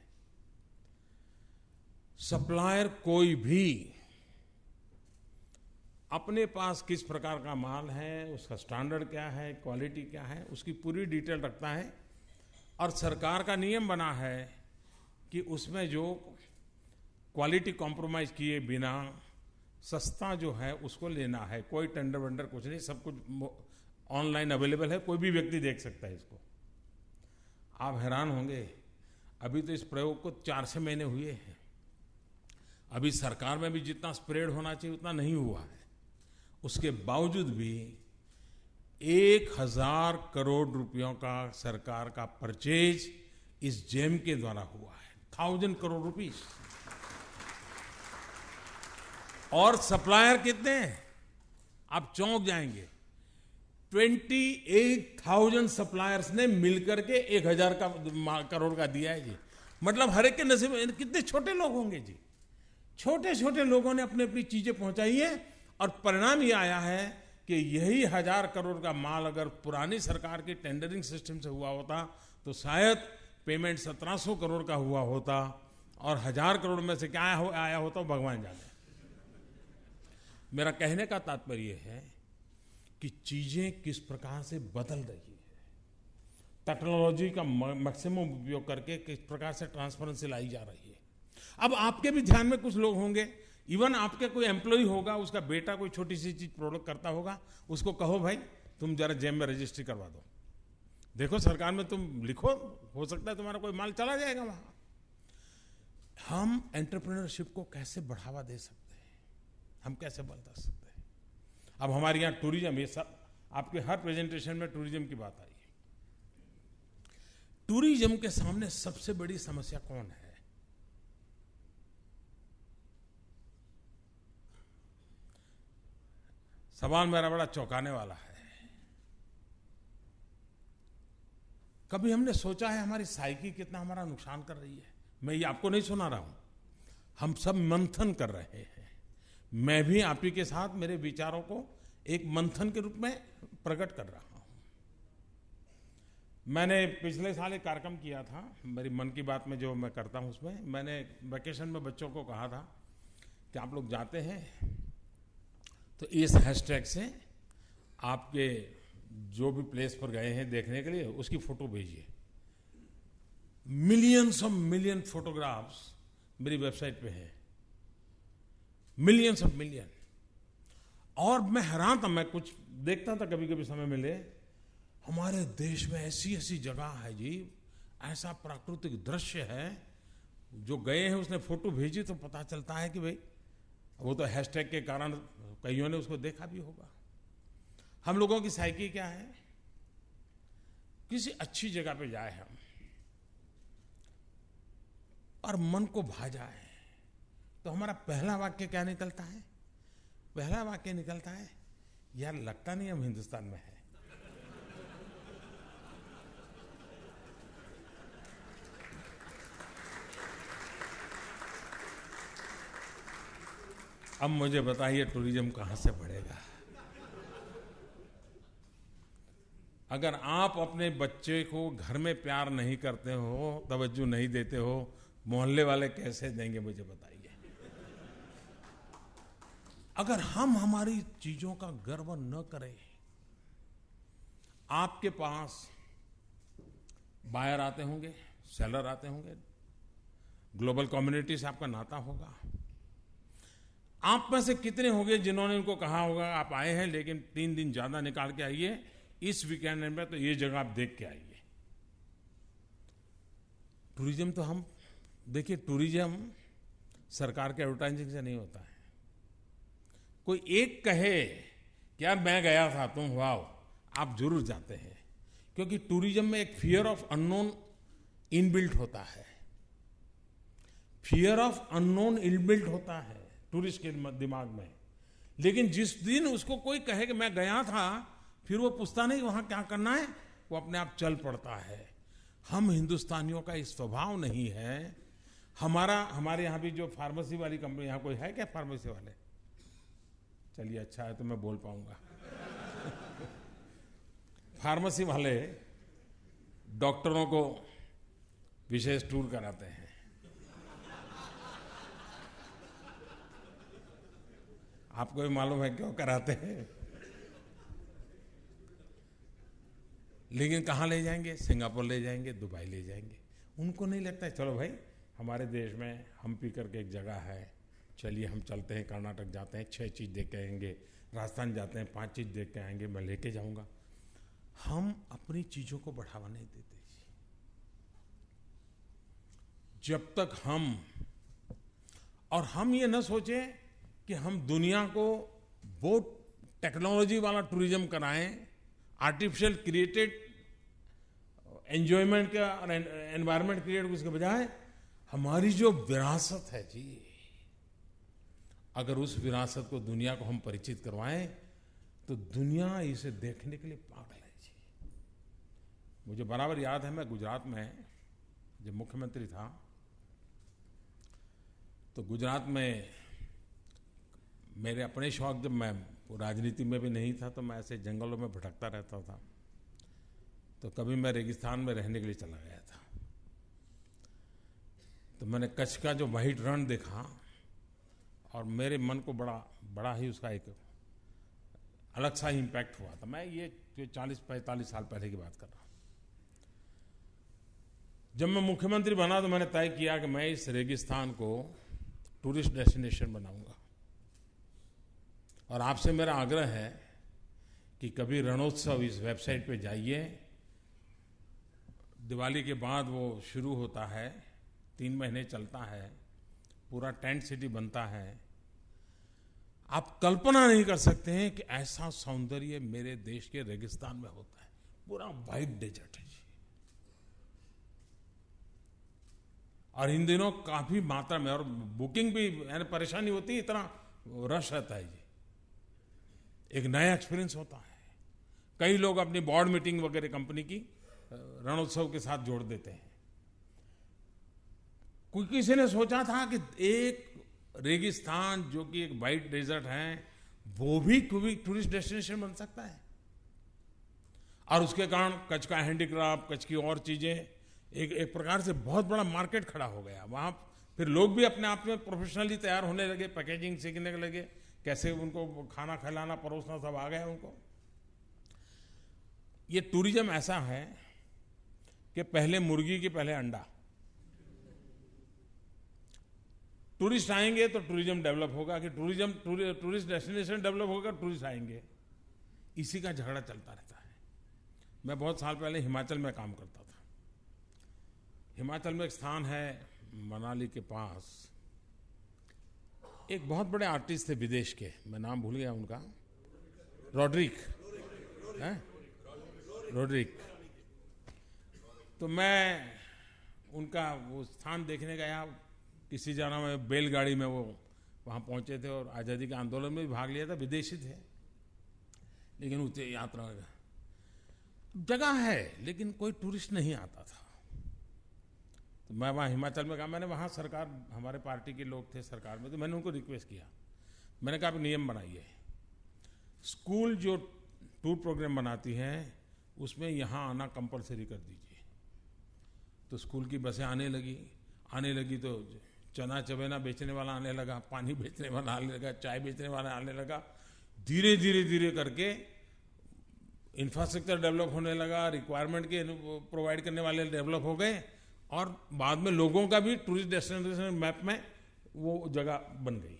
सप्लायर कोई भी अपने पास किस प्रकार का माल है, उसका स्टैंडर्ड क्या है, क्वालिटी क्या है, उसकी पूरी डिटेल रखता है। और सरकार का नियम बना है कि उसमें जो क्वालिटी कॉम्प्रोमाइज किए बिना सस्ता जो है उसको लेना है। कोई टेंडर वेंडर कुछ नहीं, सब कुछ ऑनलाइन अवेलेबल है, कोई भी व्यक्ति देख सकता है इसको। आप हैरान होंगे, अभी तो इस प्रयोग को 4-6 महीने हुए हैं, अभी सरकार में भी जितना स्प्रेड होना चाहिए उतना नहीं हुआ है। उसके बावजूद भी 1000 करोड़ रुपयों का सरकार का परचेज इस जेम के द्वारा हुआ है। 1000 करोड़ रुपीस। और सप्लायर कितने हैं? आप चौंक जाएंगे। 28,000 सप्लायर्स ने मिलकर के 1000 करोड़ का दिया है जी। मतलब हर एक के नसीब में कितने छोटे लोग होंगे जी। छोटे छोटे लोगों ने अपनी अपनी चीजें पहुंचाई है और परिणाम ये आया है कि यही 1000 करोड़ का माल अगर पुरानी सरकार की टेंडरिंग सिस्टम से हुआ होता तो शायद पेमेंट 1700 करोड़ का हुआ होता और 1000 करोड़ में से क्या आया होता भगवान जाने। मेरा कहने का तात्पर्य है कि चीजें किस प्रकार से बदल रही है, टेक्नोलॉजी का मैक्सिमम उपयोग करके किस प्रकार से ट्रांसपेरेंसी लाई जा रही है। अब आपके भी ध्यान में कुछ लोग होंगे, इवन आपके कोई एम्प्लॉय होगा, उसका बेटा कोई छोटी सी चीज प्रोडक्ट करता होगा, उसको कहो भाई तुम जरा जेम में रजिस्ट्री करवा दो, देखो सरकार में तुम लिखो, हो सकता है तुम्हारा कोई माल चला जाएगा वहां। हम एंटरप्रेन्योरशिप को कैसे बढ़ावा दे सकते हैं, हम कैसे बता सकते हैं। अब हमारे यहाँ टूरिज्म, ये सब आपके हर प्रेजेंटेशन में टूरिज्म की बात आई है। टूरिज्म के सामने सबसे बड़ी समस्या कौन है? सवाल मेरा बड़ा चौंकाने वाला है। कभी हमने सोचा है हमारी साइकी कितना हमारा नुकसान कर रही है? मैं ये आपको नहीं सुना रहा हूं, हम सब मंथन कर रहे हैं। मैं भी आप ही के साथ मेरे विचारों को एक मंथन के रूप में प्रकट कर रहा हूं। मैंने पिछले साल एक कार्यक्रम किया था, मेरी मन की बात में जो मैं करता हूं उसमें मैंने वैकेशन में बच्चों को कहा था कि आप लोग जाते हैं तो इस हैशटैग से आपके जो भी प्लेस पर गए हैं देखने के लिए उसकी फोटो भेजिए। मिलियन फोटोग्राफ्स मेरी वेबसाइट पे हैं, मिलियन। और मैं हैरान था, मैं कुछ देखता था कभी कभी समय मिले, हमारे देश में ऐसी ऐसी जगह है जी, ऐसा प्राकृतिक दृश्य है, जो गए हैं उसने फोटो भेजी तो पता चलता है कि भाई वो तो हैशटैग के कारण कईयों ने उसको देखा भी होगा। हम लोगों की साइकी क्या है, किसी अच्छी जगह पे जाए हम और मन को भा जाए तो हमारा पहला वाक्य क्या निकलता है? पहला वाक्य निकलता है, यार लगता नहीं हम हिंदुस्तान में है। अब मुझे बताइए टूरिज्म कहां से बढ़ेगा? अगर आप अपने बच्चे को घर में प्यार नहीं करते हो, तवज्जो नहीं देते हो, मोहल्ले वाले कैसे देंगे मुझे बताइए। अगर हम हमारी चीजों का गर्व न करें, आपके पास बायर आते होंगे, सेलर आते होंगे, ग्लोबल कम्युनिटी से आपका नाता होगा। आप में से कितने होंगे जिन्होंने उनको कहा होगा आप आए हैं लेकिन 3 दिन ज्यादा निकाल के आइए, इस वीकेंड में तो ये जगह आप देख के आइए। टूरिज्म तो हम देखिए, टूरिज्म सरकार के एडवर्टाइजिंग से नहीं होता है। कोई एक कहे कि यार मैं गया था, तुम वाओ, आप जरूर जाते हैं, क्योंकि टूरिज्म में एक फियर ऑफ अननोन इनबिल्ट होता है। फियर ऑफ अननोन इनबिल्ट होता है टूरिस्ट के दिमाग में। लेकिन जिस दिन उसको कोई कहे कि मैं गया था, फिर वो पूछता नहीं वहां क्या करना है, वो अपने आप चल पड़ता है। हम हिंदुस्तानियों का इस स्वभाव नहीं है। हमारे यहाँ भी जो फार्मेसी वाली कंपनी, यहाँ कोई है क्या फार्मेसी वाले? चलिए अच्छा है तो मैं बोल पाऊंगा। फार्मेसी वाले डॉक्टरों को विशेष टूर कराते हैं। आपको भी मालूम है क्यों कराते हैं। लेकिन कहाँ ले जाएंगे? सिंगापुर ले जाएंगे, दुबई ले जाएंगे। उनको नहीं लगता है चलो भाई हमारे देश में हम्पी करके एक जगह है, चलिए हम चलते हैं, कर्नाटक जाते हैं, 6 चीज देख के आएंगे, राजस्थान जाते हैं 5 चीज देख के आएंगे, मैं लेके जाऊंगा। हम अपनी चीजों को बढ़ावा नहीं देते। जब तक हम ये ना सोचें कि हम दुनिया को वो टेक्नोलॉजी वाला टूरिज्म कराएं, आर्टिफिशियल क्रिएटेड एंजॉयमेंट का और एनवायरनमेंट क्रिएट उसके बजाय हमारी जो विरासत है जी, अगर उस विरासत को दुनिया को हम परिचित करवाएं तो दुनिया इसे देखने के लिए पागल है जी। मुझे बराबर याद है, मैं गुजरात में जब मुख्यमंत्री था तो गुजरात में मेरे अपने शौक, जब मैं राजनीति में भी नहीं था तो मैं ऐसे जंगलों में भटकता रहता था, तो कभी मैं रेगिस्तान में रहने के लिए चला गया था। तो मैंने कच्छ का जो वाइट रण देखा और मेरे मन को बड़ा ही उसका एक अलग सा इम्पैक्ट हुआ था। मैं ये 40-45 साल पहले की बात कर रहा हूँ। जब मैं मुख्यमंत्री बना तो मैंने तय किया कि मैं इस रेगिस्तान को टूरिस्ट डेस्टिनेशन बनाऊंगा। और आपसे मेरा आग्रह है कि कभी रणोत्सव इस वेबसाइट पे जाइए, दिवाली के बाद वो शुरू होता है, 3 महीने चलता है, पूरा टेंट सिटी बनता है। आप कल्पना नहीं कर सकते हैं कि ऐसा सौंदर्य मेरे देश के रेगिस्तान में होता है। पूरा वाइट डेजर्ट है जी। और इन दिनों काफी मात्रा में, और बुकिंग भी यानी परेशानी होती है, इतना रश रहता है जी। एक नया एक्सपीरियंस होता है। कई लोग अपनी बोर्ड मीटिंग वगैरह कंपनी की रणोत्सव के साथ जोड़ देते हैं। कोई किसी ने सोचा था कि एक रेगिस्तान जो कि एक वाइट डेजर्ट है वो भी टूरिस्ट डेस्टिनेशन बन सकता है। और उसके कारण कच्छ का हैंडीक्राफ्ट, कच्छ की और चीजें, एक प्रकार से बहुत बड़ा मार्केट खड़ा हो गया वहां। फिर लोग भी अपने आप में प्रोफेशनली तैयार होने लगे, पैकेजिंग सीखने लगे, कैसे उनको खाना खिलाना परोसना सब आ गया उनको। ये टूरिज्म ऐसा है कि पहले मुर्गी की पहले अंडा। टूरिस्ट आएंगे तो टूरिज्म डेवलप होगा, कि टूरिस्ट डेस्टिनेशन डेवलप होगा, टूरिस्ट आएंगे। इसी का झगड़ा चलता रहता है। मैं बहुत साल पहले हिमाचल में काम करता था। हिमाचल में एक स्थान है मनाली के पास, एक बहुत बड़े आर्टिस्ट थे विदेश के, मैं नाम भूल गया उनका, रोड्रिक। तो मैं उनका वो स्थान देखने गया, किसी जाना में बैलगाड़ी में वो वहाँ पहुँचे थे और आज़ादी के आंदोलन में भी भाग लिया था। विदेशी थे लेकिन उसे यात्रा जगह है लेकिन कोई टूरिस्ट नहीं आता था। तो मैं वहाँ हिमाचल में कहा, मैंने वहाँ सरकार, हमारे पार्टी के लोग थे सरकार में, तो मैंने उनको रिक्वेस्ट किया, मैंने कहा आप नियम बनाइए, स्कूल जो टूर प्रोग्राम बनाती हैं उसमें यहाँ आना कंपलसरी कर दीजिए। तो स्कूल की बसें आने लगी तो चना चबेना बेचने वाला आने लगा, पानी बेचने वाला आने लगा, चाय बेचने वाला आने लगा। धीरे करके इंफ्रास्ट्रक्चर डेवलप होने लगा, रिक्वायरमेंट के प्रोवाइड करने वाले डेवलप हो गए, और बाद में लोगों का भी टूरिस्ट डेस्टिनेशन मैप में वो जगह बन गई।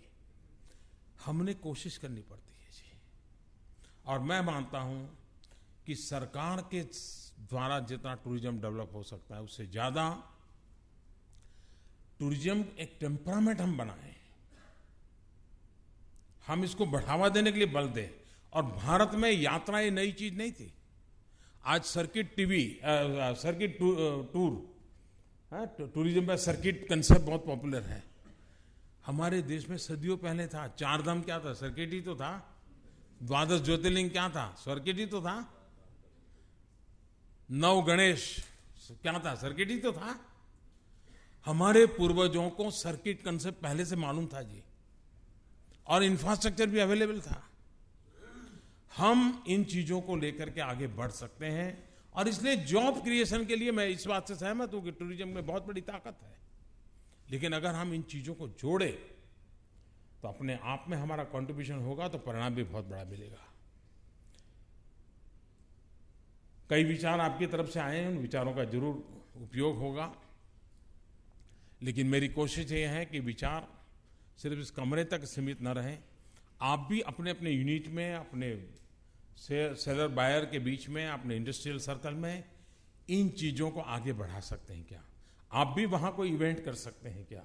हमने कोशिश करनी पड़ती है जी। और मैं मानता हूं कि सरकार के द्वारा जितना टूरिज्म डेवलप हो सकता है उससे ज्यादा टूरिज्म एक टेम्परामेंट हम बनाएं, हम इसको बढ़ावा देने के लिए बल दें। और भारत में यात्रा ये नई चीज नहीं थी। आज सर्किट टूर, टूरिज्म में सर्किट कंसेप्ट बहुत पॉपुलर है। हमारे देश में सदियों पहले था। 4 धाम क्या था? सर्किट ही तो था। 12 ज्योतिर्लिंग क्या था? सर्किट ही तो था। 9 गणेश क्या था? सर्किट ही तो था। हमारे पूर्वजों को सर्किट कंसेप्ट पहले से मालूम था जी, और इंफ्रास्ट्रक्चर भी अवेलेबल था। हम इन चीजों को लेकर के आगे बढ़ सकते हैं, और इसलिए जॉब क्रिएशन के लिए मैं इस बात से सहमत हूं कि टूरिज्म में बहुत बड़ी ताकत है। लेकिन अगर हम इन चीजों को जोड़े तो अपने आप में हमारा कंट्रीब्यूशन होगा तो परिणाम भी बहुत बड़ा मिलेगा। कई विचार आपकी तरफ से आए हैं, उन विचारों का जरूर उपयोग होगा। लेकिन मेरी कोशिश ये है कि विचार सिर्फ इस कमरे तक सीमित न रहें। आप भी अपने अपने यूनिट में, अपने सेलर बायर के बीच में, अपने इंडस्ट्रियल सर्कल में इन चीजों को आगे बढ़ा सकते हैं क्या? आप भी वहां कोई इवेंट कर सकते हैं क्या?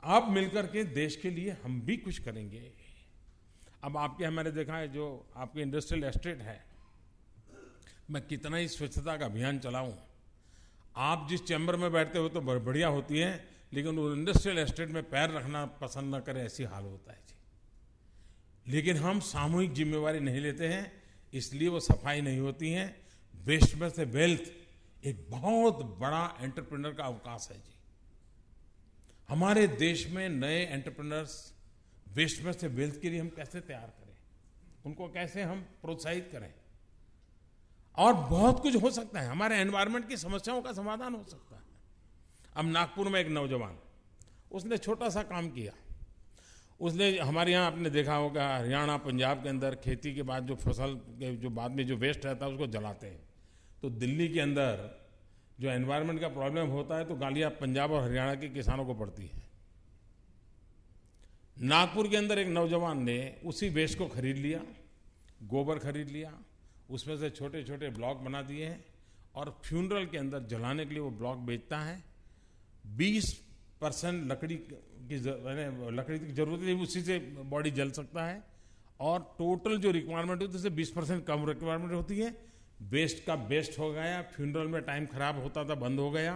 आप मिलकर के देश के लिए हम भी कुछ करेंगे। अब आपके, मैंने देखा है जो आपके इंडस्ट्रियल एस्टेट है मैं कितना ही स्वच्छता का अभियान चलाऊं, आप जिस चैम्बर में बैठते हो तो बढ़िया होती है, लेकिन वो इंडस्ट्रियल एस्टेट में पैर रखना पसंद न करें, ऐसी हाल होता है जी। लेकिन हम सामूहिक जिम्मेवारी नहीं लेते हैं, इसलिए वो सफाई नहीं होती है। वेस्ट में से वेल्थ एक बहुत बड़ा एंटरप्रेन्योर का अवकाश है जी। हमारे देश में नए एंटरप्रेन्योर्स वेस्ट में से वेल्थ के लिए हम कैसे तैयार करें, उनको कैसे हम प्रोत्साहित करें, और बहुत कुछ हो सकता है। हमारे एनवायरनमेंट की समस्याओं का समाधान हो सकता है। अब नागपुर में एक नौजवान, उसने छोटा सा काम किया। उसने हमारे यहाँ आपने देखा होगा, हरियाणा पंजाब के अंदर खेती के बाद जो फसल के जो बाद में जो वेस्ट रहता है उसको जलाते हैं। तो दिल्ली के अंदर जो एनवायरनमेंट का प्रॉब्लम होता है तो गालियाँ पंजाब और हरियाणा के किसानों को पड़ती है। नागपुर के अंदर एक नौजवान ने उसी वेस्ट को खरीद लिया, गोबर खरीद लिया, उसमें से छोटे छोटे ब्लॉक बना दिए हैं और फ्यूनरल के अंदर जलाने के लिए वो ब्लॉक बेचता है। 20% लकड़ी की जरूरत है, उसी से बॉडी जल सकता है, और टोटल जो रिक्वायरमेंट होती है उससे 20% कम रिक्वायरमेंट होती है। वेस्ट का बेस्ट हो गया, फ्यूनरल में टाइम खराब होता था, बंद हो गया।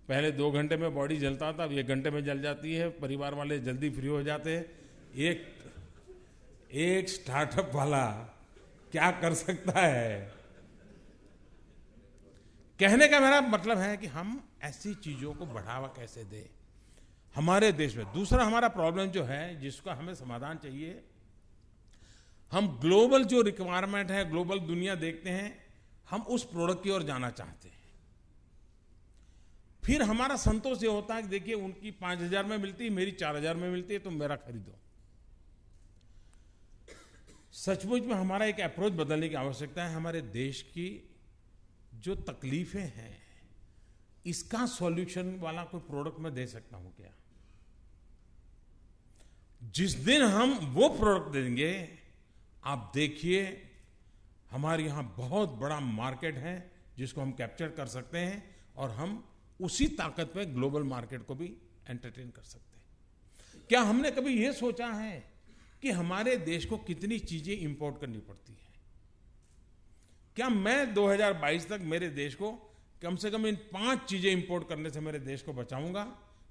पहले 2 घंटे में बॉडी जलता था, अब 1 घंटे में जल जाती है, परिवार वाले जल्दी फ्री हो जाते हैं। एक स्टार्टअप वाला क्या कर सकता है। कहने का मेरा मतलब है कि हम ऐसी चीजों को बढ़ावा कैसे दें हमारे देश में। दूसरा हमारा प्रॉब्लम जो है जिसका हमें समाधान चाहिए, हम ग्लोबल जो रिक्वायरमेंट है, ग्लोबल दुनिया देखते हैं, हम उस प्रोडक्ट की ओर जाना चाहते हैं। फिर हमारा संतोष ये होता है कि देखिए उनकी 5,000 में मिलती है, मेरी 4,000 में मिलती है, तो मेरा खरीदो। सचमुच में हमारा एक अप्रोच बदलने की आवश्यकता है। हमारे देश की जो तकलीफें हैं, इसका सॉल्यूशन वाला कोई प्रोडक्ट मैं दे सकता हूं क्या? जिस दिन हम वो प्रोडक्ट देंगे, आप देखिए हमारे यहां बहुत बड़ा मार्केट है जिसको हम कैप्चर कर सकते हैं, और हम उसी ताकत पे ग्लोबल मार्केट को भी एंटरटेन कर सकते हैं। क्या हमने कभी ये सोचा है कि हमारे देश को कितनी चीजें इंपोर्ट करनी पड़ती है? क्या मैं 2022 तक मेरे देश को कम से कम इन 5 चीजें इंपोर्ट करने से मेरे देश को बचाऊंगा?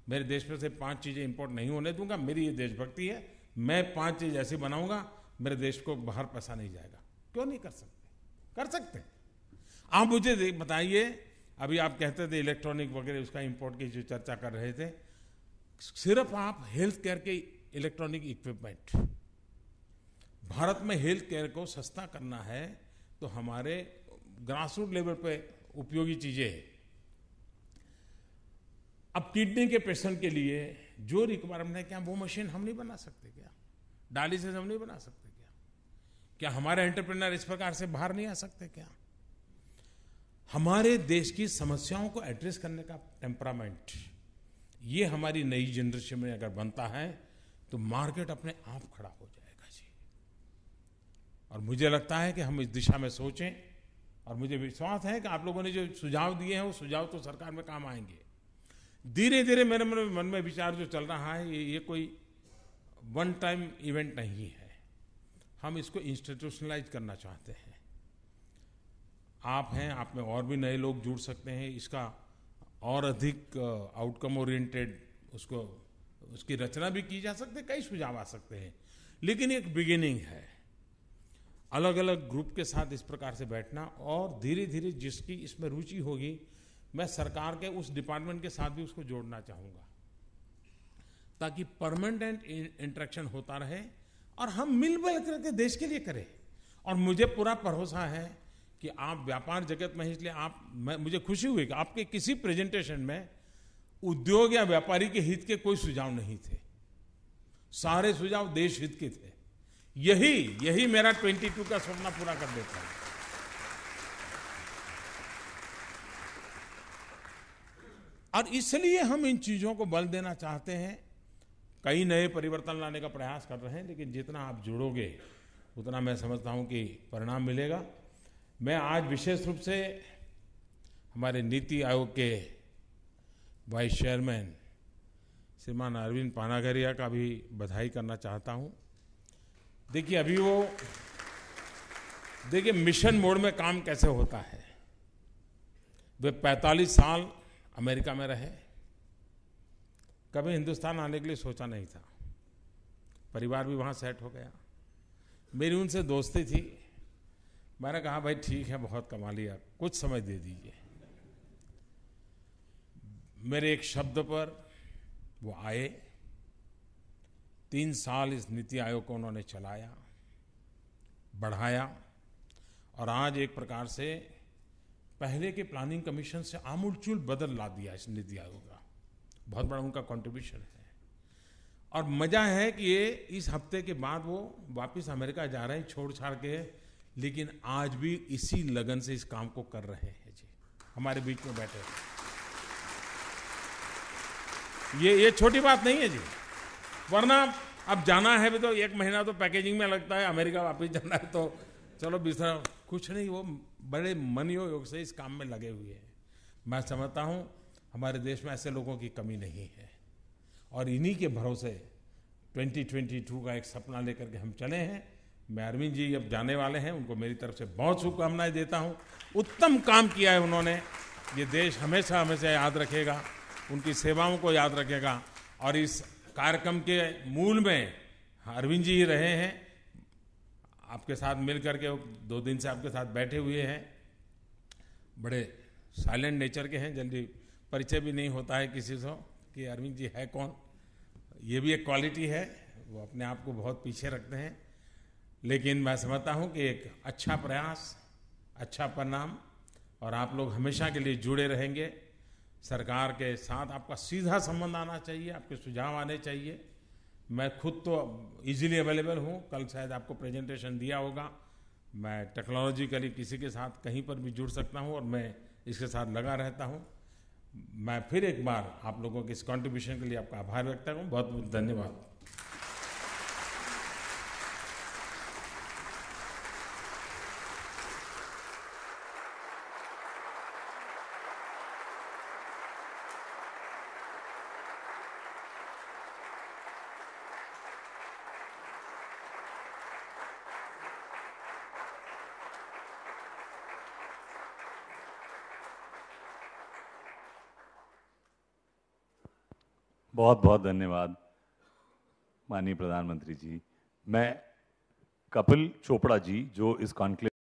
मेरे देश में से 5 चीजें इंपोर्ट नहीं होने दूंगा। मेरी ये देशभक्ति है। मैं 5 चीज ऐसी बनाऊंगा, मेरे देश को बाहर पैसा नहीं जाएगा। क्यों नहीं कर सकते? कर सकते। आप मुझे बताइए, अभी आप कहते थे इलेक्ट्रॉनिक वगैरह उसका इंपोर्ट की जो चर्चा कर रहे थे, सिर्फ आप हेल्थ केयर के इलेक्ट्रॉनिक इक्विपमेंट, भारत में हेल्थ केयर को सस्ता करना है तो हमारे ग्रासरूट लेवल पे उपयोगी चीजें, अब किडनी के पेशेंट के लिए जो रिक्वायरमेंट है, क्या वो मशीन हम नहीं बना सकते क्या? डायलिसिस हम नहीं बना सकते क्या? क्या हमारे एंटरप्रेन्योर इस प्रकार से बाहर नहीं आ सकते क्या? हमारे देश की समस्याओं को एड्रेस करने का टेम्परामेंट, ये हमारी नई जनरेशन में अगर बनता है तो मार्केट अपने आप खड़ा हो जाएगा जी। और मुझे लगता है कि हम इस दिशा में सोचें, और मुझे विश्वास है कि आप लोगों ने जो सुझाव दिए हैं वो सुझाव तो सरकार में काम आएंगे। धीरे धीरे मेरे मन में विचार जो चल रहा है, ये कोई वन टाइम इवेंट नहीं है। हम इसको इंस्टीट्यूशनलाइज करना चाहते हैं। आप हैं, आप में और भी नए लोग जुड़ सकते हैं। इसका और अधिक आउटकम ओरिएंटेड उसकी रचना भी की जा सकती है। कई सुझाव आ सकते हैं, लेकिन एक बिगिनिंग है। अलग अलग ग्रुप के साथ इस प्रकार से बैठना, और धीरे धीरे जिसकी इसमें रुचि होगी, मैं सरकार के उस डिपार्टमेंट के साथ भी उसको जोड़ना चाहूंगा, ताकि परमानेंट इंटरेक्शन होता रहे और हम मिलकर करके देश के लिए करें। और मुझे पूरा भरोसा है कि आप व्यापार जगत में, इसलिए मुझे खुशी हुई कि आपके किसी प्रेजेंटेशन में उद्योग या व्यापारी के हित के कोई सुझाव नहीं थे। सारे सुझाव देश हित के थे। यही मेरा 22 का सपना पूरा कर देता है। और इसलिए हम इन चीजों को बल देना चाहते हैं। कई नए परिवर्तन लाने का प्रयास कर रहे हैं, लेकिन जितना आप जुड़ोगे उतना मैं समझता हूं कि परिणाम मिलेगा। मैं आज विशेष रूप से हमारे नीति आयोग के वाइस चेयरमैन श्रीमान अरविंद पानागरिया का भी बधाई करना चाहता हूं। देखिए मिशन मोड में काम कैसे होता है। वे 45 साल अमेरिका में रहे, कभी हिंदुस्तान आने के लिए सोचा नहीं था, परिवार भी वहाँ सेट हो गया। मेरी उनसे दोस्ती थी, मैंने कहा भाई ठीक है, बहुत कमा लिया, कुछ समय दे दीजिए। मेरे एक शब्द पर वो आए, 3 साल इस नीति आयोग को उन्होंने चलाया, बढ़ाया, और आज एक प्रकार से पहले के प्लानिंग कमीशन से आमूलचूल बदल ला दिया इस नीति आयोग का। बहुत बड़ा उनका कंट्रीब्यूशन है। और मजा है कि ये इस हफ्ते के बाद वो वापस अमेरिका जा रहे हैं छोड़ छाड़ के, लेकिन आज भी इसी लगन से इस काम को कर रहे हैं जी, हमारे बीच में बैठे हैं। ये छोटी बात नहीं है जी, वरना अब जाना है भी तो 1 महीना तो पैकेजिंग में लगता है, अमेरिका वापस जाना है तो चलो बिस्तर, कुछ नहीं, वो बड़े मनयोग से इस काम में लगे हुए हैं। मैं समझता हूँ हमारे देश में ऐसे लोगों की कमी नहीं है, और इन्हीं के भरोसे 2022 का एक सपना लेकर के हम चले हैं। मैं अरविंद जी अब जाने वाले हैं, उनको मेरी तरफ से बहुत शुभकामनाएं देता हूँ। उत्तम काम किया है उन्होंने, ये देश हमेशा हमेशा याद रखेगा, उनकी सेवाओं को याद रखेगा। और इस कार्यक्रम के मूल में अरविंद जी ही रहे हैं, आपके साथ मिल करके 2 दिन से आपके साथ बैठे हुए हैं, बड़े साइलेंट नेचर के हैं, जल्दी परिचय भी नहीं होता है किसी से कि अरविंद जी है कौन। ये भी एक क्वालिटी है, वो अपने आप को बहुत पीछे रखते हैं, लेकिन मैं समझता हूँ कि एक अच्छा प्रयास, अच्छा परिणाम, और आप लोग हमेशा के लिए जुड़े रहेंगे। सरकार के साथ आपका सीधा संबंध आना चाहिए, आपके सुझाव आने चाहिए। मैं खुद तो इजीली अवेलेबल हूँ, कल शायद आपको प्रेजेंटेशन दिया होगा। मैं टेक्नोलॉजिकली किसी के साथ कहीं पर भी जुड़ सकता हूँ, और मैं इसके साथ लगा रहता हूँ। मैं फिर एक बार आप लोगों के इस कंट्रीब्यूशन के लिए आपका आभार व्यक्त करता हूँ। बहुत बहुत धन्यवाद। बहुत बहुत धन्यवाद माननीय प्रधानमंत्री जी। मैं कपिल चोपड़ा जी, जो इस कॉन्क्लेव